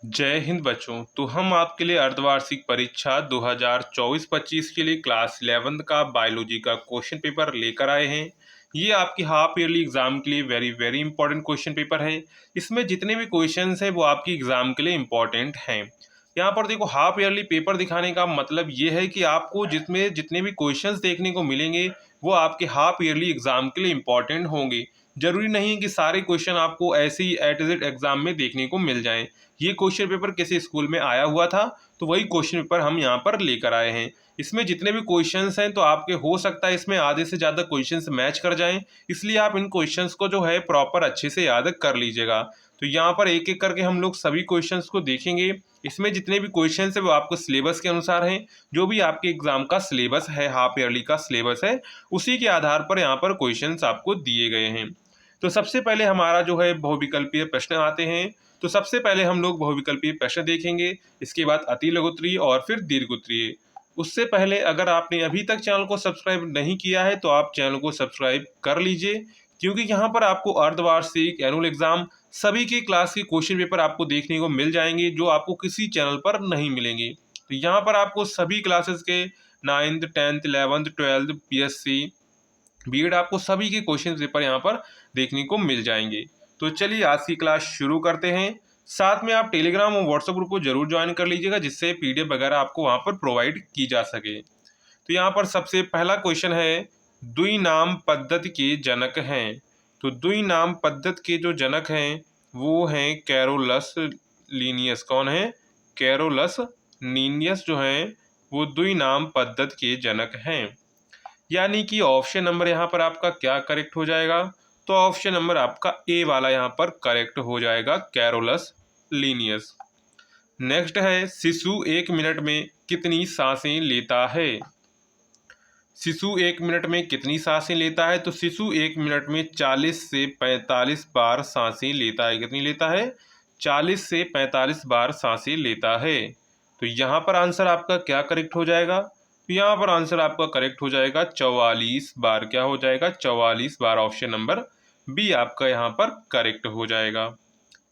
जय हिंद बच्चों। तो हम आपके लिए अर्धवार्षिक परीक्षा 2024-25 के लिए क्लास 11 का बायोलॉजी का क्वेश्चन पेपर लेकर आए हैं। ये आपकी हाफ ईयरली एग्जाम के लिए very very important question paper है। इसमें जितने भी क्वेश्चंस हैं वो आपकी एग्जाम के लिए इंपॉर्टेंट हैं। यहाँ पर देखो, हाफ ईयरली पेपर दिखाने का मतलब ये है कि आपको जितने जितने भी क्वेश्चंस देखने को मिलेंगे वो आपके हाफ ईयरली एग्जाम के लिए इंपॉर्टेंट होंगे। जरूरी नहीं है कि सारे क्वेश्चन आपको ऐसे ही एट इज एग्जाम में देखने को मिल जाएं। ये क्वेश्चन पेपर किसी स्कूल में आया हुआ था तो वही क्वेश्चन पेपर हम यहाँ पर लेकर आए हैं। इसमें जितने भी क्वेश्चंस हैं तो आपके हो सकता है इसमें आधे से ज़्यादा क्वेश्चंस मैच कर जाएं, इसलिए आप इन क्वेश्चंस को जो है प्रॉपर अच्छे से याद कर लीजिएगा। तो यहाँ पर एक एक करके हम लोग सभी क्वेश्चंस को देखेंगे। इसमें जितने भी क्वेश्चंस है वो आपको सिलेबस के अनुसार हैं। जो भी आपके एग्जाम का सिलेबस है, हाफ ईयरली का सिलेबस है, उसी के आधार पर यहाँ पर क्वेश्चंस आपको दिए गए हैं। तो सबसे पहले हमारा जो है बहुविकल्पीय प्रश्न आते हैं। तो सबसे पहले हम लोग बहुविकल्पीय प्रश्न देखेंगे, इसके बाद अति लघुत्तरीय और फिर दीर्घोत्तरीय। उससे पहले अगर आपने अभी तक चैनल को सब्सक्राइब नहीं किया है तो आप चैनल को सब्सक्राइब कर लीजिए, क्योंकि यहाँ पर आपको अर्धवार्षिक, एनुअल एग्जाम, सभी की क्लास के क्वेश्चन पेपर आपको देखने को मिल जाएंगे जो आपको किसी चैनल पर नहीं मिलेंगे। तो यहाँ पर आपको सभी क्लासेस के 9th 10th 11th 12th PSC BEd आपको सभी के क्वेश्चन पेपर यहाँ पर देखने को मिल जाएंगे। तो चलिए आज की क्लास शुरू करते हैं। साथ में आप टेलीग्राम और व्हाट्सएप ग्रुप को जरूर ज्वाइन कर लीजिएगा, जिससे पीडीएफ वगैरह आपको वहाँ पर प्रोवाइड की जा सके। तो यहाँ पर सबसे पहला क्वेश्चन है, द्विनाम पद्धति के जनक हैं। तो द्विनाम पद्धति के जो जनक हैं वो हैं कैरोलस लीनियस। कौन है? कैरोलस लीनियस जो हैं वो द्विनाम पद्धति के जनक हैं। यानी कि ऑप्शन नंबर यहाँ पर आपका क्या करेक्ट हो जाएगा? तो ऑप्शन नंबर आपका ए वाला यहाँ पर करेक्ट हो जाएगा, कैरोलस लीनियस। नेक्स्ट है, शिशु 1 मिनट में कितनी सांसें लेता है? शिशु 1 मिनट में कितनी सांसें लेता है? तो शिशु 1 मिनट में 40 से 45 बार सांसें लेता है। कितनी लेता है? 40 से 45 बार सांसें लेता है। तो यहाँ पर आंसर आपका क्या करेक्ट हो जाएगा? तो यहाँ पर आंसर आपका करेक्ट हो जाएगा 44 बार। क्या हो जाएगा? 44 बार। ऑप्शन नंबर बी आपका यहाँ पर करेक्ट हो जाएगा।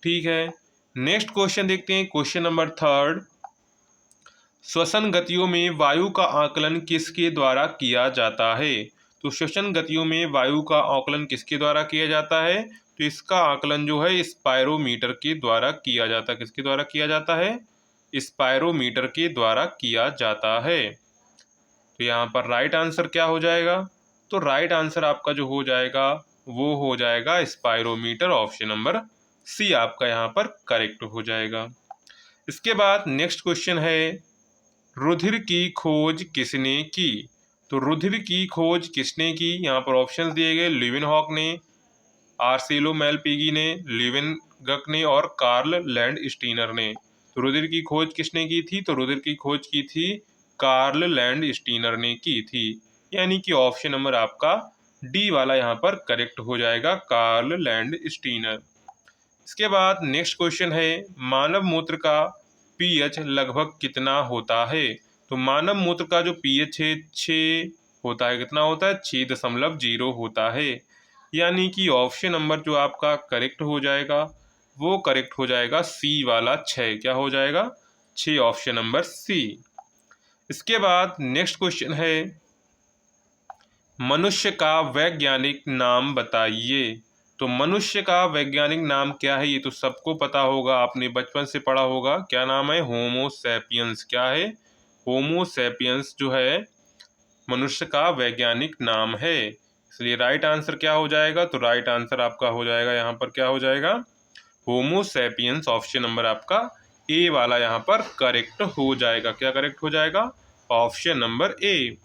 ठीक है, नेक्स्ट क्वेश्चन देखते हैं, क्वेश्चन नंबर 3। श्वसन गतियों में वायु का आकलन किसके द्वारा किया जाता है? तो श्वसन गतियों में वायु का आकलन किसके द्वारा किया जाता है? तो इसका आकलन जो है स्पायरोमीटर के द्वारा किया जाता है। किसके द्वारा किया जाता है? स्पायरोमीटर के द्वारा किया जाता है। तो यहाँ पर राइट आंसर क्या हो जाएगा? तो राइट आंसर आपका जो हो जाएगा वो हो जाएगा स्पायरोमीटर। ऑप्शन नंबर सी आपका यहाँ पर करेक्ट हो जाएगा। इसके बाद नेक्स्ट क्वेश्चन है, रुधिर की खोज किसने की? तो रुधिर की खोज किसने की? यहाँ पर ऑप्शन दिए गए, लीवेनहॉक ने, आर्सेलो मेलपीगी ने, लीवेनगक ने और कार्ल लैंडस्टीनर ने। तो रुधिर की खोज किसने की थी? तो रुधिर की खोज की थी कार्ल लैंडस्टीनर ने की थी। यानी कि ऑप्शन नंबर आपका डी वाला यहाँ पर करेक्ट हो जाएगा, कार्ल लैंडस्टीनर। इसके बाद नेक्स्ट क्वेश्चन है, मानव मूत्र का पीएच लगभग कितना होता है? तो मानव मूत्र का जो पीएच है 6 होता है। कितना होता है? 6.0 होता है। यानी कि ऑप्शन नंबर जो आपका करेक्ट हो जाएगा वो करेक्ट हो जाएगा सी वाला 6। क्या हो जाएगा? 6, ऑप्शन नंबर सी। इसके बाद नेक्स्ट क्वेश्चन है, मनुष्य का वैज्ञानिक नाम बताइए। तो मनुष्य का वैज्ञानिक नाम क्या है? ये तो सबको पता होगा, आपने बचपन से पढ़ा होगा। क्या नाम है? Homo sapiens. क्या है? होमो सैपियंस जो है मनुष्य का वैज्ञानिक नाम है। इसलिए राइट आंसर क्या हो जाएगा? तो राइट आंसर आपका हो जाएगा यहाँ पर क्या हो जाएगा? Homo sapiens. ऑप्शन नंबर आपका ए वाला यहाँ पर करेक्ट हो जाएगा। क्या करेक्ट हो जाएगा? Option number A.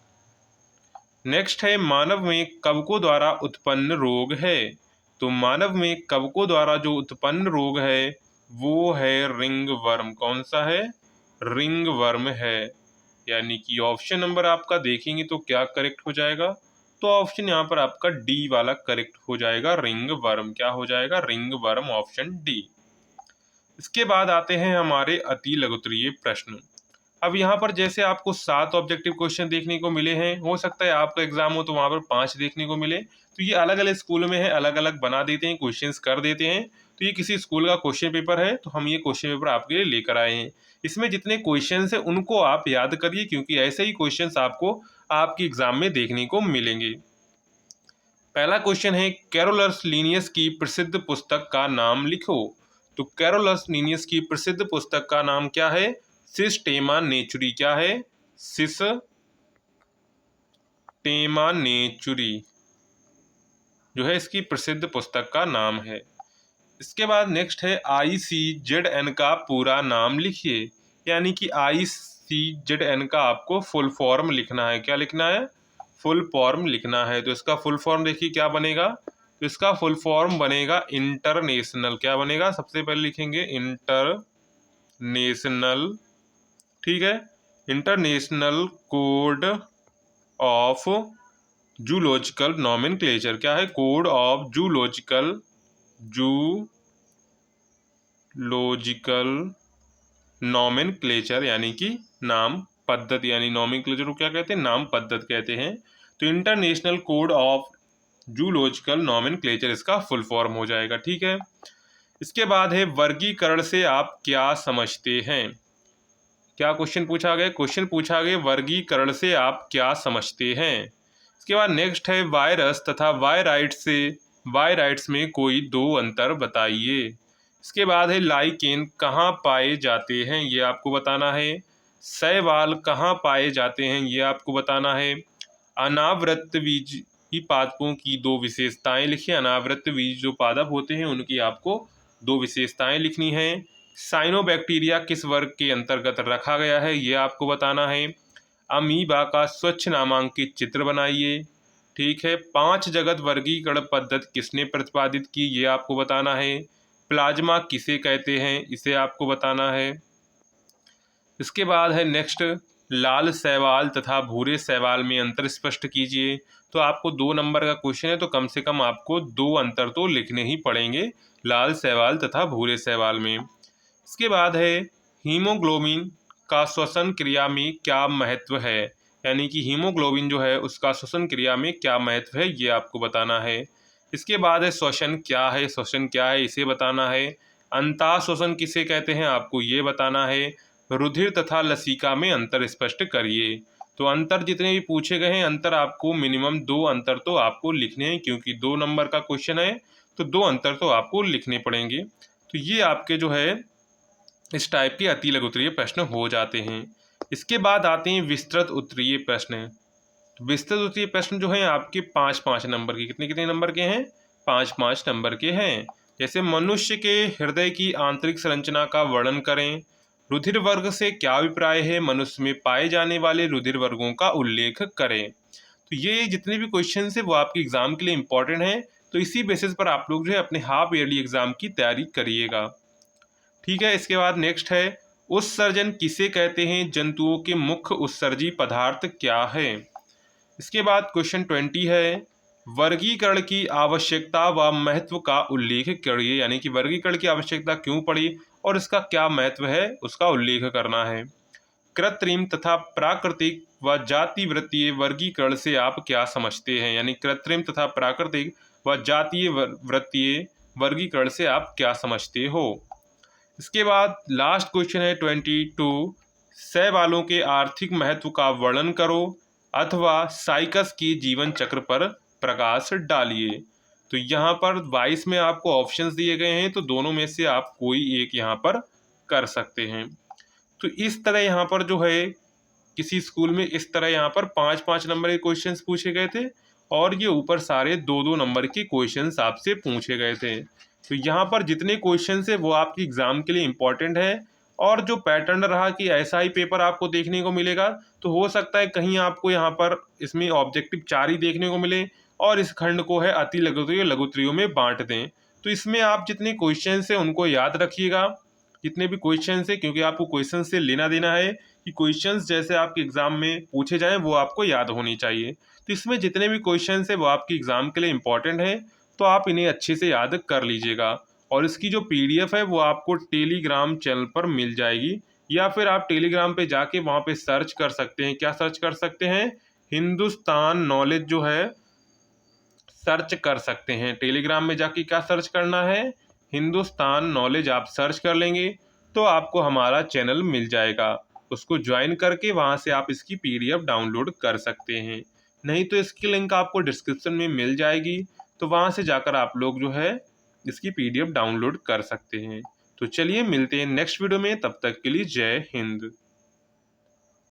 नेक्स्ट है, मानव में कवकों द्वारा उत्पन्न रोग है। तो मानव में कवकों द्वारा जो उत्पन्न रोग है वो है रिंग वर्म। कौन सा है? रिंग वर्म है। यानी कि ऑप्शन नंबर आपका देखेंगे तो क्या करेक्ट हो जाएगा? तो ऑप्शन यहाँ पर आपका डी वाला करेक्ट हो जाएगा, रिंग वर्म। क्या हो जाएगा? Ring worm, option D. इसके बाद आते हैं हमारे अति लघुत्तरीय प्रश्न। अब यहाँ पर जैसे आपको 7 ऑब्जेक्टिव क्वेश्चन देखने को मिले हैं, हो सकता है आपका एग्जाम हो तो वहाँ पर 5 देखने को मिले। तो ये अलग अलग स्कूल में है, अलग अलग बना देते हैं, क्वेश्चंस कर देते हैं। तो ये किसी स्कूल का क्वेश्चन पेपर है, तो हम ये क्वेश्चन पेपर आपके लिए लेकर आए हैं। इसमें जितने क्वेश्चंस हैं उनको आप याद करिए, क्योंकि ऐसे ही क्वेश्चंस आपको आपके एग्जाम में देखने को मिलेंगे। पहला क्वेश्चन है, कैरोलस लीनियस की प्रसिद्ध पुस्तक का नाम लिखो। तो कैरोलस लीनियस की प्रसिद्ध पुस्तक का नाम क्या है? सिस्टेमा नेचुरी। क्या है? सिस्टेमा नेचुरी जो है इसकी प्रसिद्ध पुस्तक का नाम है। इसके बाद नेक्स्ट है, ICZN का पूरा नाम लिखिए। यानी कि ICZN का आपको फुल फॉर्म लिखना है। क्या लिखना है? फुल फॉर्म लिखना है। तो इसका फुल फॉर्म देखिए क्या बनेगा। तो इसका फुल फॉर्म बनेगा इंटरनेशनल। क्या बनेगा? सबसे पहले लिखेंगे इंटरनेशनल, ठीक है, international code of zoological nomenclature. क्या है? कोड ऑफ जूलॉजिकल नॉमेनक्लेचर, यानी कि नाम पद्धति, यानी नॉमेनक्लेचर को क्या कहते हैं? नाम पद्धति कहते हैं। तो international code of zoological nomenclature इसका फुल फॉर्म हो जाएगा, ठीक है। इसके बाद है, वर्गीकरण से आप क्या समझते हैं। क्या क्वेश्चन पूछा गया? क्वेश्चन पूछा गया वर्गीकरण से आप क्या समझते हैं। इसके बाद नेक्स्ट है, वायरस तथा वायराइट्स में कोई दो अंतर बताइए। इसके बाद है, लाइकेन कहाँ पाए जाते हैं, ये आपको बताना है। शैवाल कहाँ पाए जाते हैं, ये आपको बताना है। अनावृतबीजी पादपों की दो विशेषताएं लिखिए। अनावृतबीज जो पादप होते हैं उनकी आपको दो विशेषताएं लिखनी है। साइनोबैक्टीरिया किस वर्ग के अंतर्गत रखा गया है, ये आपको बताना है। अमीबा का स्वच्छ नामांकित चित्र बनाइए, ठीक है। 5 जगत वर्गीकरण पद्धति किसने प्रतिपादित की, ये आपको बताना है। प्लाज्मा किसे कहते हैं, इसे आपको बताना है। इसके बाद है नेक्स्ट, लाल शैवाल तथा भूरे शैवाल में अंतर स्पष्ट कीजिए। तो आपको 2 नंबर का क्वेश्चन है, तो कम से कम आपको 2 अंतर तो लिखने ही पड़ेंगे लाल शैवाल तथा भूरे शैवाल में। इसके बाद है, हीमोग्लोबिन का श्वसन क्रिया में क्या महत्व है। यानी कि हीमोग्लोबिन जो है उसका श्वसन क्रिया में क्या महत्व है, ये आपको बताना है। इसके बाद है, श्वसन क्या है, श्वसन क्या है इसे बताना है। अंतः श्वसन किसे कहते हैं, आपको ये बताना है। रुधिर तथा लसिका में अंतर स्पष्ट करिए। तो अंतर जितने भी पूछे गए हैं, अंतर आपको मिनिमम 2 अंतर तो आपको लिखने हैं, क्योंकि 2 नंबर का क्वेश्चन है तो 2 अंतर तो आपको लिखने पड़ेंगे। तो ये आपके जो है इस टाइप के अति लघु उत्तरीय प्रश्न हो जाते हैं। इसके बाद आते हैं विस्तृत उत्तरीय प्रश्न। तो विस्तृत उत्तरीय प्रश्न जो है आपके 5-5 नंबर के, कितने कितने नंबर के हैं? 5-5 नंबर के हैं। जैसे, मनुष्य के हृदय की आंतरिक संरचना का वर्णन करें। रुधिर वर्ग से क्या अभिप्राय है? मनुष्य में पाए जाने वाले रुधिर वर्गों का उल्लेख करें। तो ये जितने भी क्वेश्चन है वो आपके एग्जाम के लिए इंपॉर्टेंट हैं। तो इसी बेसिस पर आप लोग जो है अपने हाफ ईयरली एग्जाम की तैयारी करिएगा, ठीक है। इसके बाद नेक्स्ट है, उत्सर्जन किसे कहते हैं? जंतुओं के मुख्य उत्सर्जी पदार्थ क्या है। इसके बाद क्वेश्चन 20 है, वर्गीकरण की आवश्यकता व महत्व का उल्लेख करिए। यानी कि वर्गीकरण की आवश्यकता क्यों पड़ी और इसका क्या महत्व है, उसका उल्लेख करना है। कृत्रिम तथा प्राकृतिक व जातिवृत्तीय वर्गीकरण से आप क्या समझते हैं। यानी कृत्रिम तथा प्राकृतिक व जातीय वृत्तीय वर्गीकरण से आप क्या समझते हो। इसके बाद लास्ट क्वेश्चन है 22, शैवालों के आर्थिक महत्व का वर्णन करो अथवा साइकस की जीवन चक्र पर प्रकाश डालिए। तो यहाँ पर 22 में आपको ऑप्शंस दिए गए हैं, तो दोनों में से आप कोई एक यहाँ पर कर सकते हैं। तो इस तरह यहाँ पर जो है किसी स्कूल में इस तरह यहाँ पर 5-5 नंबर के क्वेश्चंस पूछे गए थे और ये ऊपर सारे 2-2 नंबर के क्वेश्चंस आपसे पूछे गए थे। तो यहाँ पर जितने क्वेश्चंस है वो आपकी एग्जाम के लिए इम्पोर्टेंट है। और जो पैटर्न रहा कि ऐसा ही पेपर आपको देखने को मिलेगा, तो हो सकता है कहीं आपको यहाँ पर इसमें ऑब्जेक्टिव 4 ही देखने को मिले और इस खंड को है अति लघु उत्तरीय लघु उत्तरीयों में बांट दें। तो इसमें आप जितने क्वेश्चंस है उनको याद रखिएगा, जितने भी क्वेश्चंस है, क्योंकि आपको क्वेश्चन से लेना देना है कि क्वेश्चंस जैसे आपके एग्जाम में पूछे जाएं वो आपको याद होनी चाहिए। तो इसमें जितने भी क्वेश्चंस है वो आपके एग्जाम के लिए इंपॉर्टेंट है, तो आप इन्हें अच्छे से याद कर लीजिएगा। और इसकी जो PDF है वो आपको टेलीग्राम चैनल पर मिल जाएगी, या फिर आप टेलीग्राम पे जाके वहाँ पे सर्च कर सकते हैं। क्या सर्च कर सकते हैं? हिंदुस्तान नॉलेज जो है सर्च कर सकते हैं। टेलीग्राम में जाके क्या सर्च करना है? हिंदुस्तान नॉलेज आप सर्च कर लेंगे तो आपको हमारा चैनल मिल जाएगा। उसको ज्वाइन करके वहाँ से आप इसकी पीडीएफ डाउनलोड कर सकते हैं। नहीं तो इसकी लिंक आपको डिस्क्रिप्शन में मिल जाएगी, तो वहाँ से जाकर आप लोग जो है इसकी पीडीएफ डाउनलोड कर सकते हैं। तो चलिए मिलते हैं नेक्स्ट वीडियो में, तब तक के लिए जय हिंद।